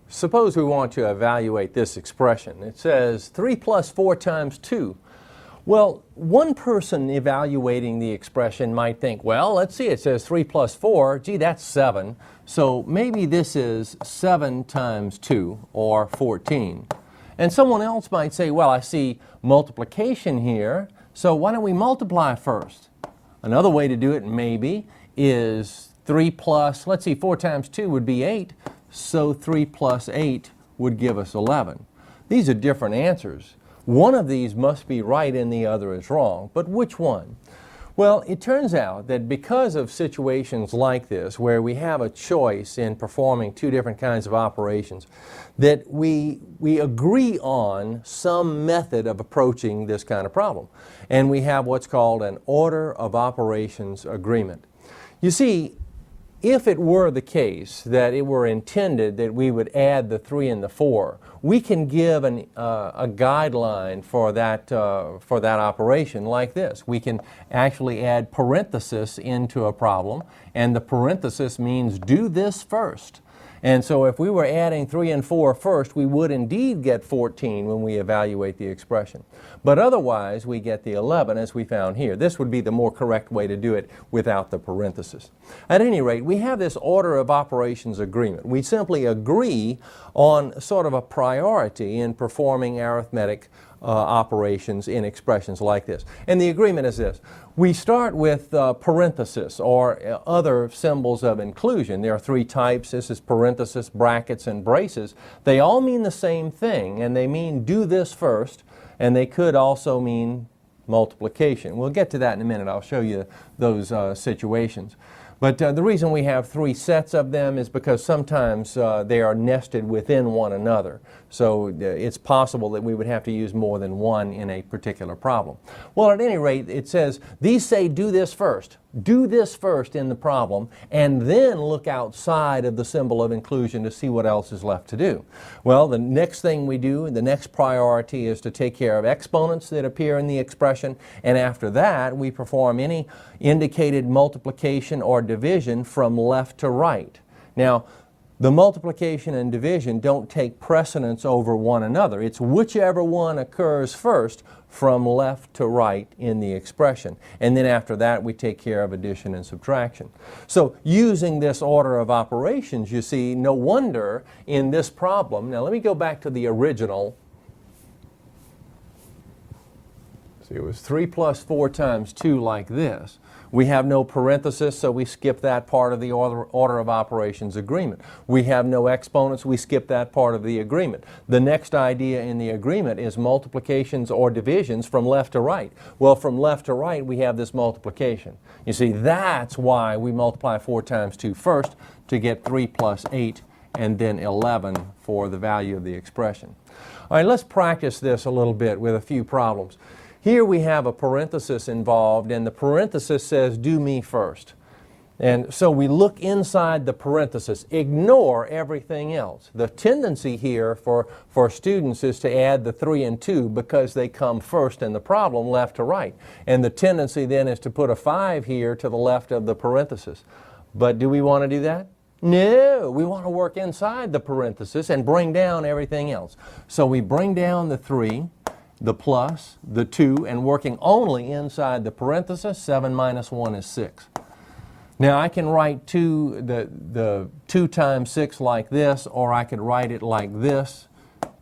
Suppose we want to evaluate this expression. It says 3 plus 4 times 2. Well, one person evaluating the expression might think, well, let's see, it says 3 plus 4, gee, that's 7. So maybe this is 7 times 2, or 14. And someone else might say, well, I see multiplication here, so why don't we multiply first? Another way to do it maybe is 3 plus, let's see, 4 times 2 would be 8, so 3 plus 8 would give us 11. These are different answers. One of these must be right and the other is wrong, but which one? Well, it turns out that because of situations like this, where we have a choice in performing two different kinds of operations, that we agree on some method of approaching this kind of problem. And we have what's called an order of operations agreement. You see, if it were the case that it were intended that we would add the 3 and the 4, we can give a guideline for that operation like this. We can actually add parenthesis into a problem, and the parenthesis means do this first. And so if we were adding 3 and 4 first, we would indeed get 14 when we evaluate the expression. But otherwise, we get the 11 as we found here. This would be the more correct way to do it without the parenthesis. At any rate, we have this order of operations agreement. We simply agree on sort of a priority in performing arithmetic operations in expressions like this. And the agreement is this. We start with parenthesis or other symbols of inclusion. There are 3 types. This is parenthesis, brackets, and braces. They all mean the same thing, and they mean do this first, and they could also mean multiplication. We'll get to that in a minute. I'll show you those situations. But the reason we have 3 sets of them is because sometimes they are nested within one another. So it's possible that we would have to use more than one in a particular problem. Well, at any rate, it says, these say do this first. Do this first in the problem, and then look outside of the symbol of inclusion to see what else is left to do. Well, the next thing we do, the next priority is to take care of exponents that appear in the expression, and after that we perform any indicated multiplication or division from left to right. Now, the multiplication and division don't take precedence over one another. It's whichever one occurs first from left to right in the expression. And then after that, we take care of addition and subtraction. So using this order of operations, you see, no wonder in this problem. Now let me go back to the original. See, it was 3 plus 4 times 2 like this. We have no parenthesis, so we skip that part of the order of operations agreement. We have no exponents, we skip that part of the agreement. The next idea in the agreement is multiplications or divisions from left to right. Well, from left to right, we have this multiplication. You see, that's why we multiply 4 times 2 first to get 3 plus 8 and then 11 for the value of the expression. All right, let's practice this a little bit with a few problems. Here we have a parenthesis involved, and the parenthesis says, do me first. And so we look inside the parenthesis, ignore everything else. The tendency here for students is to add the 3 and 2 because they come first in the problem left to right. And the tendency then is to put a 5 here to the left of the parenthesis. But do we want to do that? No, we want to work inside the parenthesis and bring down everything else. So we bring down the 3, the plus, the 2, and working only inside the parenthesis, 7 minus 1 is 6. Now I can write the 2 times 6 like this, or I could write it like this,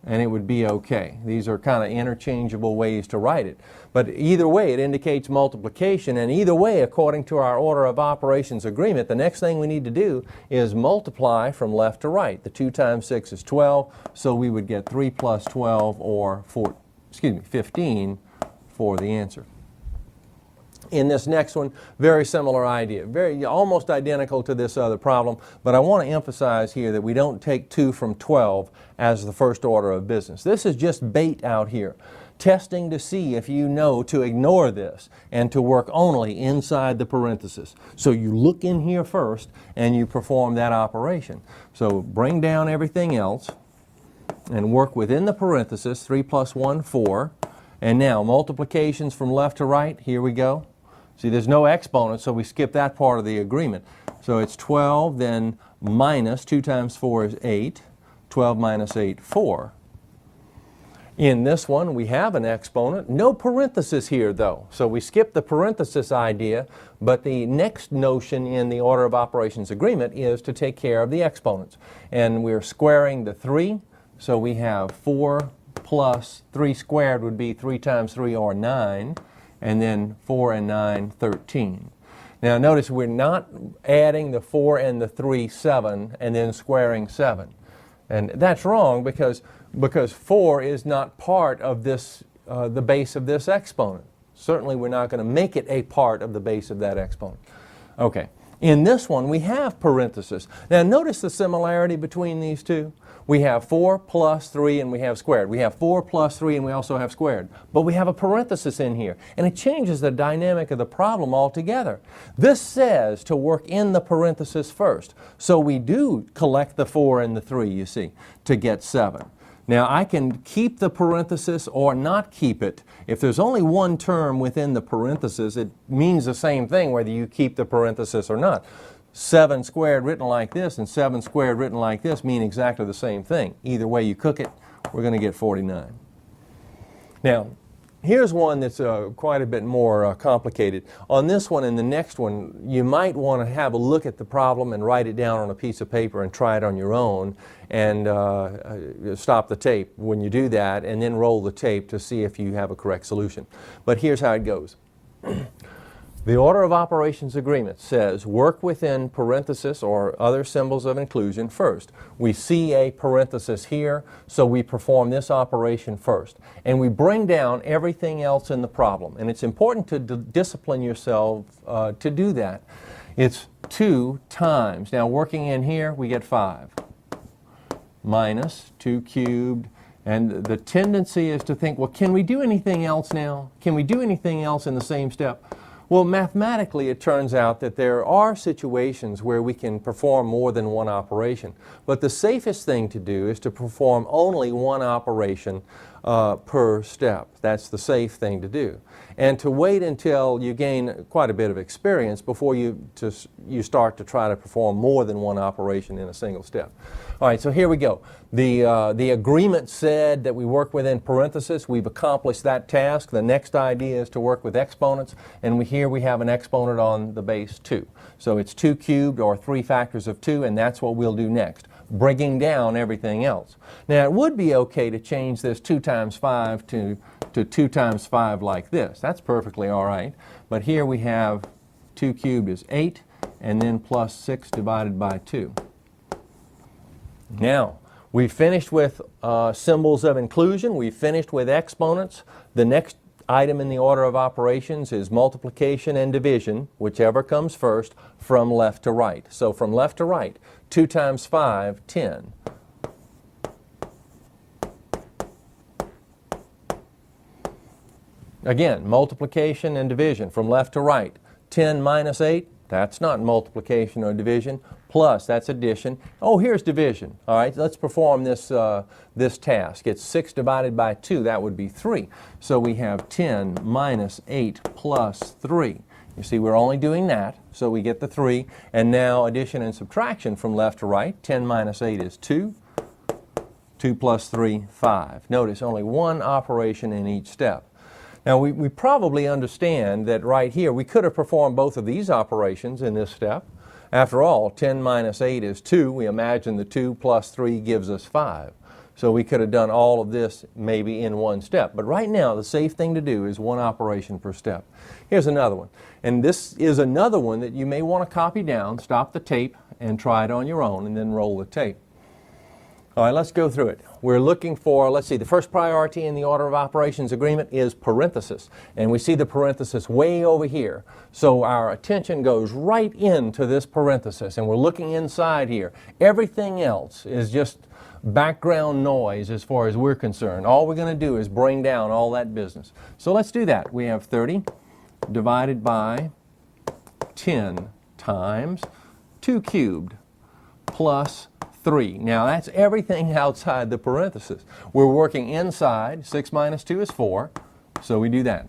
and it would be okay. These are kind of interchangeable ways to write it. But either way, it indicates multiplication, and either way, according to our order of operations agreement, the next thing we need to do is multiply from left to right. The 2 times 6 is 12, so we would get 3 plus 12, or 15 for the answer. In this next one, very similar idea, almost identical to this other problem, but I want to emphasize here that we don't take 2 from 12 as the first order of business. This is just bait out here, testing to see if you know to ignore this and to work only inside the parenthesis. So you look in here first and you perform that operation. So bring down everything else and work within the parenthesis, 3 plus 1, 4. And now multiplications from left to right, here we go. See, there's no exponent, so we skip that part of the agreement. So it's 12, then minus 2 times 4 is 8, 12 minus 8, 4. In this one, we have an exponent. No parenthesis here, though. So we skip the parenthesis idea, but the next notion in the order of operations agreement is to take care of the exponents. And we're squaring the 3, so we have 4 plus 3 squared would be 3 times 3, or 9, and then 4 and 9, 13. Now notice we're not adding the 4 and the 3, 7, and then squaring 7. And that's wrong because 4 is not part of this, the base of this exponent. Certainly we're not going to make it a part of the base of that exponent. Okay. In this one, we have parentheses. Now notice the similarity between these two. We have 4 plus 3 and we have squared. We have 4 plus 3 and we also have squared. But we have a parenthesis in here, and it changes the dynamic of the problem altogether. This says to work in the parenthesis first. So we do collect the 4 and the 3, you see, to get 7. Now I can keep the parenthesis or not keep it. If there's only one term within the parenthesis, it means the same thing whether you keep the parenthesis or not. 7 squared written like this and 7 squared written like this mean exactly the same thing. Either way you cook it, we're going to get 49. Now, here's one that's quite a bit more complicated. On this one and the next one, you might want to have a look at the problem and write it down on a piece of paper and try it on your own, and stop the tape when you do that, and then roll the tape to see if you have a correct solution. But here's how it goes. The order of operations agreement says work within parenthesis or other symbols of inclusion first. We see a parenthesis here, so we perform this operation first. And we bring down everything else in the problem. And it's important to discipline yourself to do that. It's 2 times. Now working in here, we get 5. Minus 2 cubed. And the tendency is to think, well, can we do anything else now? Can we do anything else in the same step? Well, mathematically, it turns out that there are situations where we can perform more than one operation. But the safest thing to do is to perform only one operation per step. That's the safe thing to do. And to wait until you gain quite a bit of experience before you start to try to perform more than one operation in a single step. All right, so here we go. The agreement said that we work within parentheses. We've accomplished that task. The next idea is to work with exponents, and here we have an exponent on the base 2. So it's 2 cubed, or 3 factors of 2, and that's what we'll do next, bringing down everything else. Now it would be okay to change this 2 times 5 to 2 times 5 like this. That's perfectly all right. But here we have 2 cubed is 8, and then plus 6 divided by 2. Now, we finished with symbols of inclusion. We finished with exponents. The next item in the order of operations is multiplication and division, whichever comes first, from left to right. So from left to right, 2 times 5, 10. Again, multiplication and division from left to right. 10 minus 8, that's not multiplication or division. Plus, that's addition. Oh, here's division. All right, let's perform this, this task. It's 6 divided by 2. That would be 3. So we have 10 minus 8 plus 3. You see, we're only doing that, so we get the 3. And now addition and subtraction from left to right. 10 minus 8 is 2. 2 plus 3, 5. Notice only one operation in each step. Now, we probably understand that right here we could have performed both of these operations in this step. After all, 10 minus 8 is 2. We imagine the 2 plus 3 gives us 5. So we could have done all of this maybe in one step. But right now, the safe thing to do is one operation per step. Here's another one. And this is another one that you may want to copy down, stop the tape, and try it on your own, and then roll the tape. All right, let's go through it. We're looking for, let's see, the first priority in the order of operations agreement is parenthesis. And we see the parenthesis way over here. So our attention goes right into this parenthesis, and we're looking inside here. Everything else is just background noise as far as we're concerned. All we're going to do is bring down all that business. So let's do that. We have 30 divided by 10 times 2 cubed plus 3. Now that's everything outside the parenthesis. We're working inside. 6 minus 2 is 4, so we do that.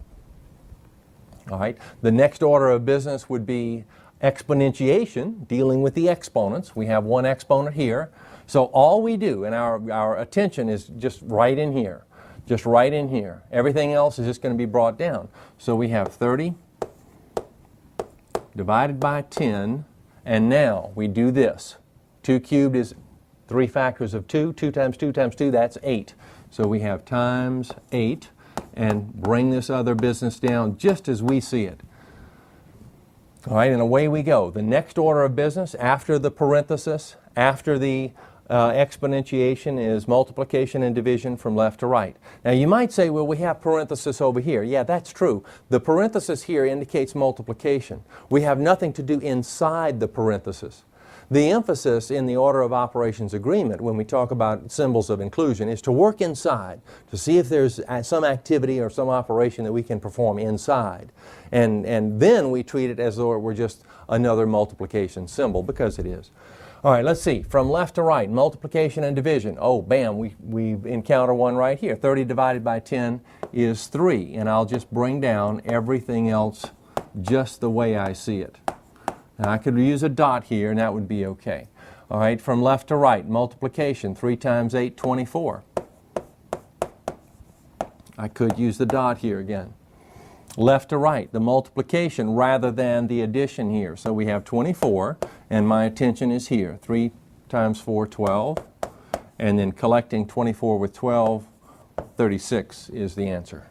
All right. The next order of business would be exponentiation, dealing with the exponents. We have one exponent here, So all we do, and our attention is just right in here. Just right in here. Everything else is just going to be brought down. So we have 30 divided by 10, and now we do this. 2 cubed is 3 factors of 2. 2 times 2 times 2, that's 8. So we have times 8, and bring this other business down just as we see it. All right, and away we go. The next order of business after the parenthesis, after the exponentiation, is multiplication and division from left to right. Now you might say, well, we have parenthesis over here. Yeah, that's true. The parenthesis here indicates multiplication. We have nothing to do inside the parenthesis. The emphasis in the order of operations agreement when we talk about symbols of inclusion is to work inside, to see if there's some activity or some operation that we can perform inside. And then we treat it as though it were just another multiplication symbol, because it is. All right, let's see. From left to right, multiplication and division. Oh, bam, we encounter one right here. 30 divided by 10 is 3. And I'll just bring down everything else just the way I see it. Now, I could use a dot here, and that would be okay. All right, from left to right, multiplication. 3 times 8, 24. I could use the dot here again. Left to right, the multiplication rather than the addition here. So we have 24, and my attention is here. 3 times 4, 12. And then collecting 24 with 12, 36 is the answer.